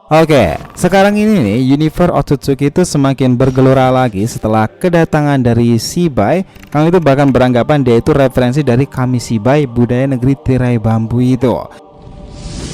Oke, sekarang ini nih Universe Otsutsuki itu semakin bergelora lagi setelah kedatangan dari Shibai. Kang itu bahkan beranggapan dia itu referensi dari Kami Shibai, budaya negeri tirai bambu itu.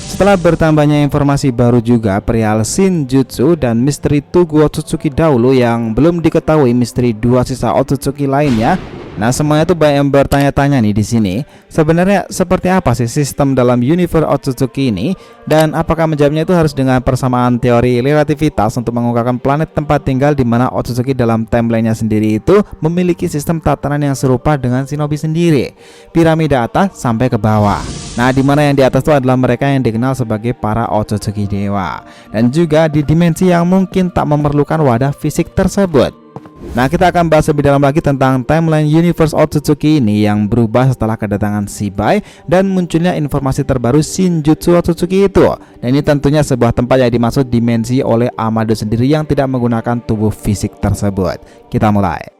Setelah bertambahnya informasi baru juga perihal Shinjutsu dan misteri Tugu Otsutsuki dahulu yang belum diketahui misteri dua sisa Otsutsuki lainnya. Nah, semuanya tuh banyak yang bertanya-tanya nih di sini. Sebenarnya seperti apa sih sistem dalam Universe Otsutsuki ini, dan apakah menjawabnya itu harus dengan persamaan teori relativitas untuk mengungkapkan planet tempat tinggal di mana Otsutsuki dalam timeline-nya sendiri itu memiliki sistem tatanan yang serupa dengan Shinobi sendiri, piramida atas sampai ke bawah. Nah, di mana yang di atas itu adalah mereka yang dikenal sebagai para Otsutsuki dewa, dan juga di dimensi yang mungkin tak memerlukan wadah fisik tersebut. Nah, kita akan bahas lebih dalam lagi tentang timeline Universe Otsutsuki ini yang berubah setelah kedatangan Shibai dan munculnya informasi terbaru Shinjutsu Otsutsuki itu. Dan ini tentunya sebuah tempat yang dimaksud dimensi oleh Amado sendiri yang tidak menggunakan tubuh fisik tersebut. Kita mulai.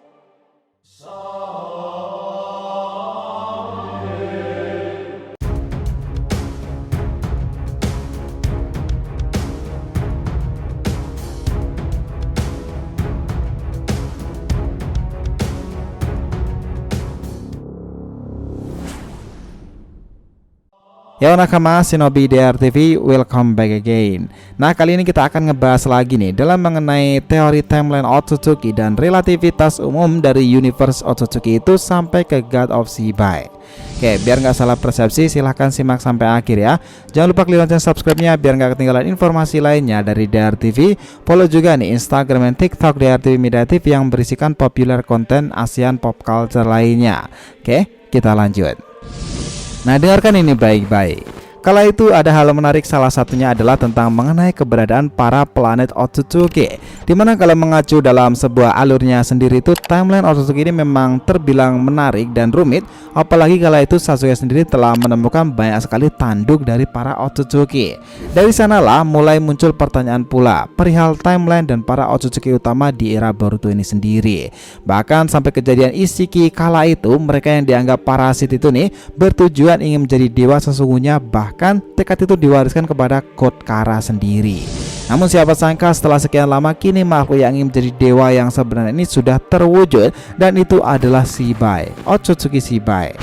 Yo nakama Shinobi DRTV, welcome back again. Nah, kali ini kita akan ngebahas lagi nih dalam mengenai teori timeline Otsutsuki dan relativitas umum dari Universe Otsutsuki itu sampai ke God of Shibai. Oke, biar nggak salah persepsi silahkan simak sampai akhir ya. Jangan lupa klik lonceng subscribe-nya biar nggak ketinggalan informasi lainnya dari DRTV. Follow juga nih Instagram dan TikTok DRTV Media TV yang berisikan populer konten ASEAN pop culture lainnya. Oke, kita lanjut. Nah, dengarkan ini baik-baik. Kala itu ada hal menarik, salah satunya adalah tentang mengenai keberadaan para planet Otsutsuki. Dimana kalau mengacu dalam sebuah alurnya sendiri itu timeline Otsutsuki ini memang terbilang menarik dan rumit. Apalagi kala itu Sasuke sendiri telah menemukan banyak sekali tanduk dari para Otsutsuki. Dari sanalah mulai muncul pertanyaan pula perihal timeline dan para Otsutsuki utama di era Boruto ini sendiri. Bahkan sampai kejadian Ishiki kala itu mereka yang dianggap parasit itu nih bertujuan ingin menjadi dewa sesungguhnya, bahkan tekad itu diwariskan kepada Code Kara sendiri. Namun siapa sangka setelah sekian lama kini makhluk yang ingin menjadi dewa yang sebenarnya ini sudah terwujud, dan itu adalah Shibai, Otsutsuki Shibai.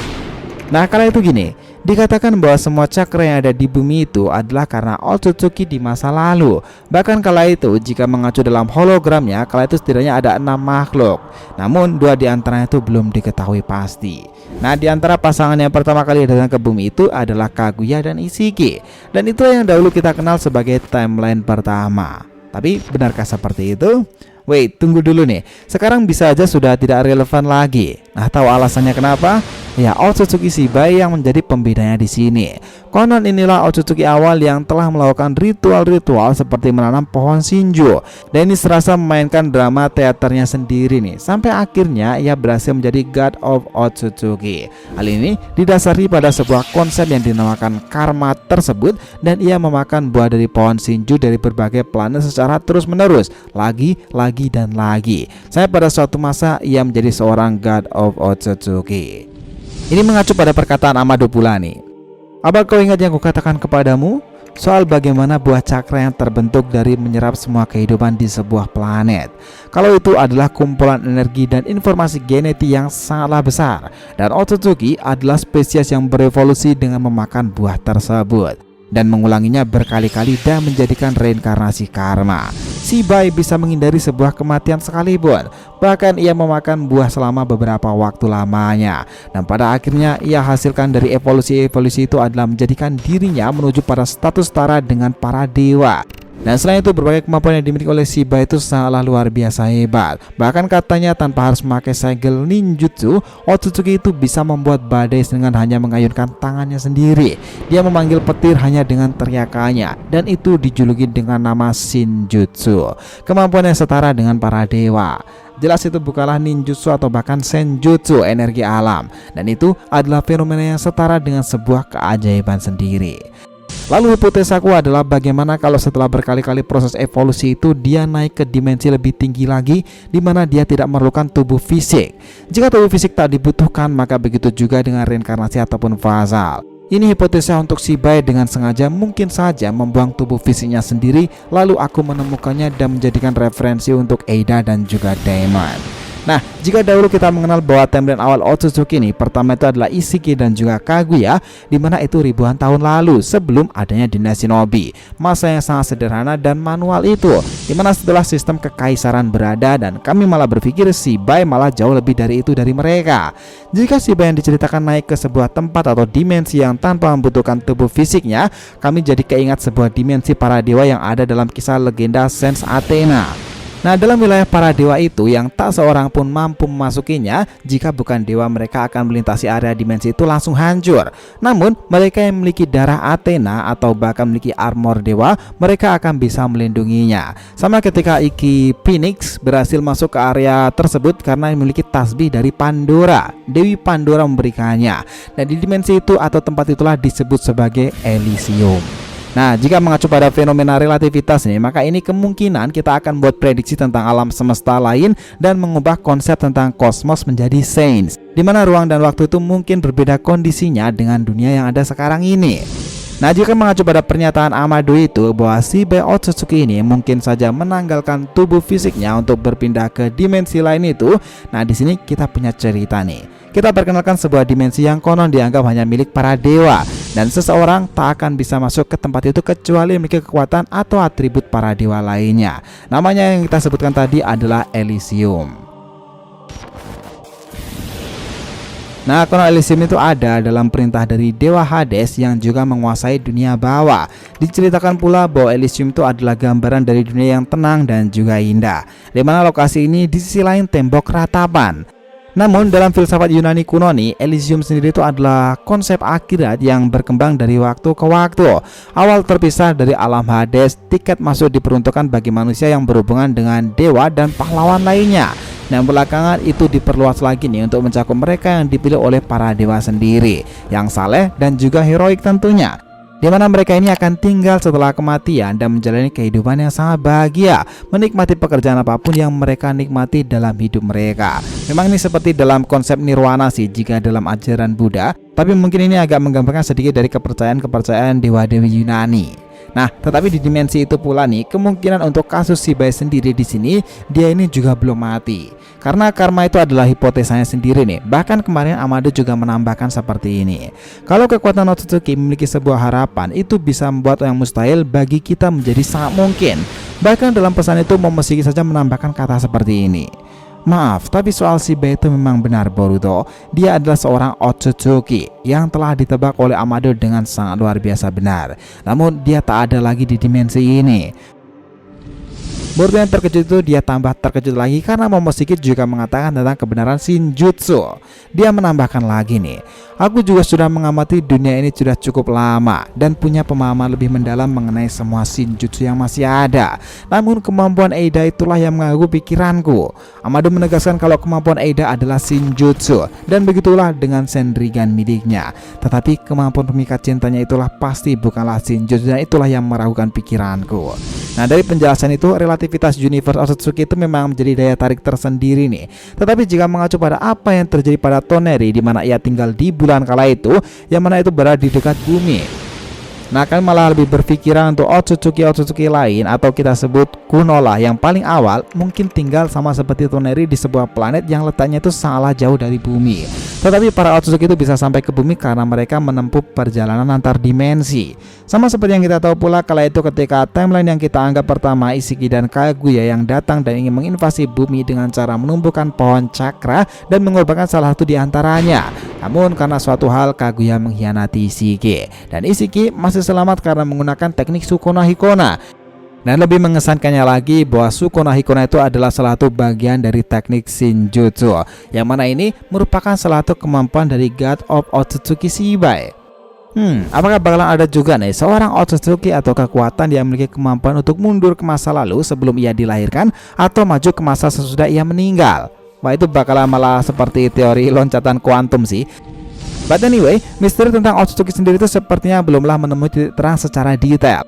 Nah, kala itu gini, dikatakan bahwa semua cakra yang ada di bumi itu adalah karena Otsutsuki di masa lalu. Bahkan kala itu jika mengacu dalam hologramnya, kala itu setidaknya ada 6 makhluk. Namun 2 diantaranya itu belum diketahui pasti. Nah, di antara pasangan yang pertama kali datang ke bumi itu adalah Kaguya dan Ishiki. Dan itu yang dahulu kita kenal sebagai timeline pertama. Tapi benarkah seperti itu? Wait, tunggu dulu nih. Sekarang bisa aja sudah tidak relevan lagi. Nah, tahu alasannya kenapa? Ya, Otsutsuki Shibai yang menjadi pembedanya di sini. Konon inilah Otsutsuki awal yang telah melakukan ritual-ritual seperti menanam pohon Shinju. Dan ini serasa memainkan drama teaternya sendiri nih. Sampai akhirnya ia berhasil menjadi God of Otsutsuki. Hal ini didasari pada sebuah konsep yang dinamakan karma tersebut, dan ia memakan buah dari pohon Shinju dari berbagai planet secara terus-menerus, lagi dan lagi. Sampai pada suatu masa ia menjadi seorang God of Otsutsuki. Ini mengacu pada perkataan Amado pula nih. Apa kau ingat yang kukatakan kepadamu soal bagaimana buah cakra yang terbentuk dari menyerap semua kehidupan di sebuah planet? Kalau itu adalah kumpulan energi dan informasi genetik yang sangatlah besar, dan Otsutsuki adalah spesies yang berevolusi dengan memakan buah tersebut dan mengulanginya berkali-kali dan menjadikan reinkarnasi karma. Shibai bisa menghindari sebuah kematian sekalipun, bahkan ia memakan buah selama beberapa waktu lamanya, dan pada akhirnya ia hasilkan dari evolusi itu adalah menjadikan dirinya menuju pada status setara dengan para dewa. Dan selain itu berbagai kemampuan yang dimiliki oleh Shibai itu sangatlah luar biasa hebat. Bahkan katanya tanpa harus memakai segel ninjutsu, Otsutsuki itu bisa membuat badai dengan hanya mengayunkan tangannya sendiri. Dia memanggil petir hanya dengan teriakannya, dan itu dijuluki dengan nama Shinjutsu, kemampuan yang setara dengan para dewa. Jelas itu bukanlah ninjutsu atau bahkan senjutsu, energi alam, dan itu adalah fenomena yang setara dengan sebuah keajaiban sendiri. Lalu hipotesaku adalah bagaimana kalau setelah berkali-kali proses evolusi itu dia naik ke dimensi lebih tinggi lagi, di mana dia tidak memerlukan tubuh fisik. Jika tubuh fisik tak dibutuhkan, maka begitu juga dengan reinkarnasi ataupun fazal. Ini hipotesa untuk Shibai dengan sengaja mungkin saja membuang tubuh fisiknya sendiri, lalu aku menemukannya dan menjadikan referensi untuk Eida dan juga Daemon. Nah, jika dahulu kita mengenal bahwa timeline awal Otsutsuki ini pertama itu adalah Ishiki dan juga Kaguya, dimana itu ribuan tahun lalu sebelum adanya dinasti Shinobi. Masa yang sangat sederhana dan manual itu, dimana setelah sistem kekaisaran berada, dan kami malah berpikir Shibai malah jauh lebih dari itu dari mereka. Jika Shibai yang diceritakan naik ke sebuah tempat atau dimensi yang tanpa membutuhkan tubuh fisiknya, kami jadi keingat sebuah dimensi para dewa yang ada dalam kisah legenda Saint Athena. Nah, dalam wilayah para dewa itu yang tak seorang pun mampu memasukinya, jika bukan dewa mereka akan melintasi area dimensi itu langsung hancur. Namun, mereka yang memiliki darah Athena atau bahkan memiliki armor dewa, mereka akan bisa melindunginya. Sama ketika Iki Phoenix berhasil masuk ke area tersebut karena memiliki tasbih dari Pandora. Dewi Pandora memberikannya. Dan di dimensi itu atau tempat itulah disebut sebagai Elysium. Nah, jika mengacu pada fenomena relativitas nih, maka ini kemungkinan kita akan buat prediksi tentang alam semesta lain dan mengubah konsep tentang kosmos menjadi sains, di mana ruang dan waktu itu mungkin berbeda kondisinya dengan dunia yang ada sekarang ini. Nah, jika mengacu pada pernyataan Amado itu bahwa Shibai Otsutsuki ini mungkin saja menanggalkan tubuh fisiknya untuk berpindah ke dimensi lain itu, nah di sini kita punya cerita nih. Kita perkenalkan sebuah dimensi yang konon dianggap hanya milik para dewa, dan seseorang tak akan bisa masuk ke tempat itu kecuali memiliki kekuatan atau atribut para dewa lainnya. Namanya yang kita sebutkan tadi adalah Elysium. Nah, konon Elysium itu ada dalam perintah dari Dewa Hades yang juga menguasai dunia bawah. Diceritakan pula bahwa Elysium itu adalah gambaran dari dunia yang tenang dan juga indah, di mana lokasi ini di sisi lain tembok ratapan. Namun dalam filsafat Yunani kuno nih, Elysium sendiri itu adalah konsep akhirat yang berkembang dari waktu ke waktu. Awal terpisah dari alam Hades, tiket masuk diperuntukkan bagi manusia yang berhubungan dengan dewa dan pahlawan lainnya. Dan belakangan itu diperluas lagi nih untuk mencakup mereka yang dipilih oleh para dewa sendiri, yang saleh dan juga heroik tentunya, di mana mereka ini akan tinggal setelah kematian dan menjalani kehidupan yang sangat bahagia, menikmati pekerjaan apapun yang mereka nikmati dalam hidup mereka. Memang ini seperti dalam konsep nirwana sih jika dalam ajaran Buddha, tapi mungkin ini agak menggambarkan sedikit dari kepercayaan dewa-dewi Yunani. Nah, tetapi di dimensi itu pula nih, kemungkinan untuk kasus Shibai sendiri di sini, dia ini juga belum mati. Karena karma itu adalah hipotesanya sendiri nih. Bahkan kemarin Amado juga menambahkan seperti ini. Kalau kekuatan Otsutsuki memiliki sebuah harapan, itu bisa membuat yang mustahil bagi kita menjadi sangat mungkin. Bahkan dalam pesan itu Momoshiki saja menambahkan kata seperti ini. Maaf, tapi soal Shibai itu memang benar Boruto. Dia adalah seorang Otsutsuki yang telah ditebak oleh Amado dengan sangat luar biasa benar. Namun dia tak ada lagi di dimensi ini. Boruto yang terkejut itu dia tambah terkejut lagi karena Momoshiki juga mengatakan tentang kebenaran Shinjutsu. Dia menambahkan lagi nih, aku juga sudah mengamati dunia ini sudah cukup lama dan punya pemahaman lebih mendalam mengenai semua Shinjutsu yang masih ada. Namun kemampuan Eida itulah yang mengganggu pikiranku. Amado menegaskan kalau kemampuan Eida adalah Shinjutsu, dan begitulah dengan Senrigan miliknya. Tetapi kemampuan pemikat cintanya itulah pasti bukanlah Shinjutsu, dan itulah yang meragukan pikiranku. Nah, dari penjelasan itu, relativitas universe Otsutsuki itu memang menjadi daya tarik tersendiri nih. Tetapi jika mengacu pada apa yang terjadi pada Toneri, di mana ia tinggal di bulan kala itu, yang mana itu berada di dekat bumi, nah kan malah lebih berpikiran untuk Otsutsuki lain atau kita sebut kuno lah yang paling awal mungkin tinggal sama seperti Toneri di sebuah planet yang letaknya itu sangatlah jauh dari bumi. Tetapi para Otsutsuki itu bisa sampai ke bumi karena mereka menempuh perjalanan antar dimensi. Sama seperti yang kita tahu pula kala itu ketika timeline yang kita anggap pertama Ishiki dan Kaguya yang datang dan ingin menginvasi bumi dengan cara menumbuhkan pohon cakra dan mengorbankan salah satu di antaranya. Namun karena suatu hal Kaguya mengkhianati Ishiki, dan Ishiki masih selamat karena menggunakan teknik Sukuna Hikona. Dan lebih mengesankannya lagi bahwa Sukuna Hikona itu adalah salah satu bagian dari teknik Shinjutsu, yang mana ini merupakan salah satu kemampuan dari God of Otsutsuki Shibai. Apakah bakalan ada juga nih seorang Otsutsuki atau kekuatan yang memiliki kemampuan untuk mundur ke masa lalu sebelum ia dilahirkan atau maju ke masa sesudah ia meninggal? Wah, itu bakalan malah seperti teori loncatan kuantum sih. But anyway, misteri tentang Otsutsuki sendiri itu sepertinya belumlah menemui titik terang secara detail.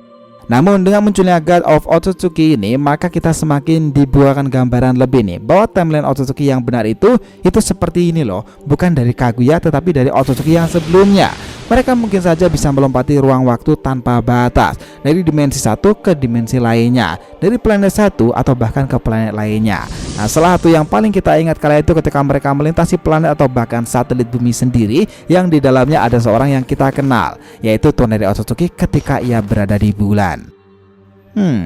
Namun dengan munculnya God of Otsutsuki ini, maka kita semakin dibuahkan gambaran lebih nih bahwa timeline Otsutsuki yang benar itu seperti ini loh, bukan dari Kaguya tetapi dari Otsutsuki yang sebelumnya. Mereka mungkin saja bisa melompati ruang waktu tanpa batas, dari dimensi satu ke dimensi lainnya, dari planet satu atau bahkan ke planet lainnya. Nah, salah satu yang paling kita ingat kala itu ketika mereka melintasi planet atau bahkan satelit bumi sendiri yang di dalamnya ada seorang yang kita kenal, yaitu Toneri Otsutsuki ketika ia berada di bulan.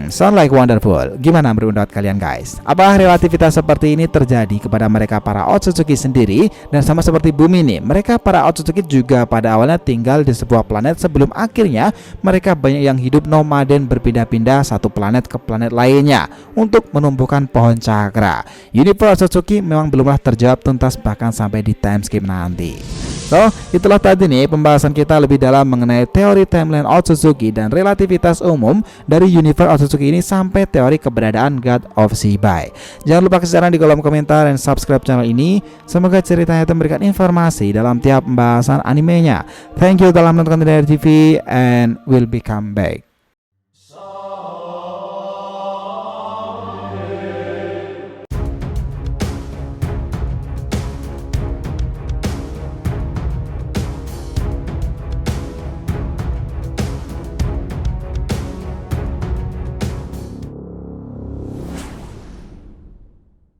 Sound like wonderful. Gimana menurut pendapat kalian guys? Apakah relativitas seperti ini terjadi kepada mereka para Otsutsuki sendiri? Dan sama seperti bumi nih, mereka para Otsutsuki juga pada awalnya tinggal di sebuah planet sebelum akhirnya mereka banyak yang hidup nomaden berpindah-pindah satu planet ke planet lainnya untuk menumbuhkan pohon cakra. Universe Otsutsuki memang belumlah terjawab tuntas bahkan sampai di timeskip nanti. So, itulah tadi nih pembahasan kita lebih dalam mengenai teori timeline Otsutsuki dan relativitas umum dari universe Otsutsuki ini sampai teori keberadaan God of Shibai. Jangan lupa kasih saran di kolom komentar dan subscribe channel ini. Semoga ceritanya itu memberikan informasi dalam tiap pembahasan animenya. Thank you telah menonton Toneri TV and will be come back.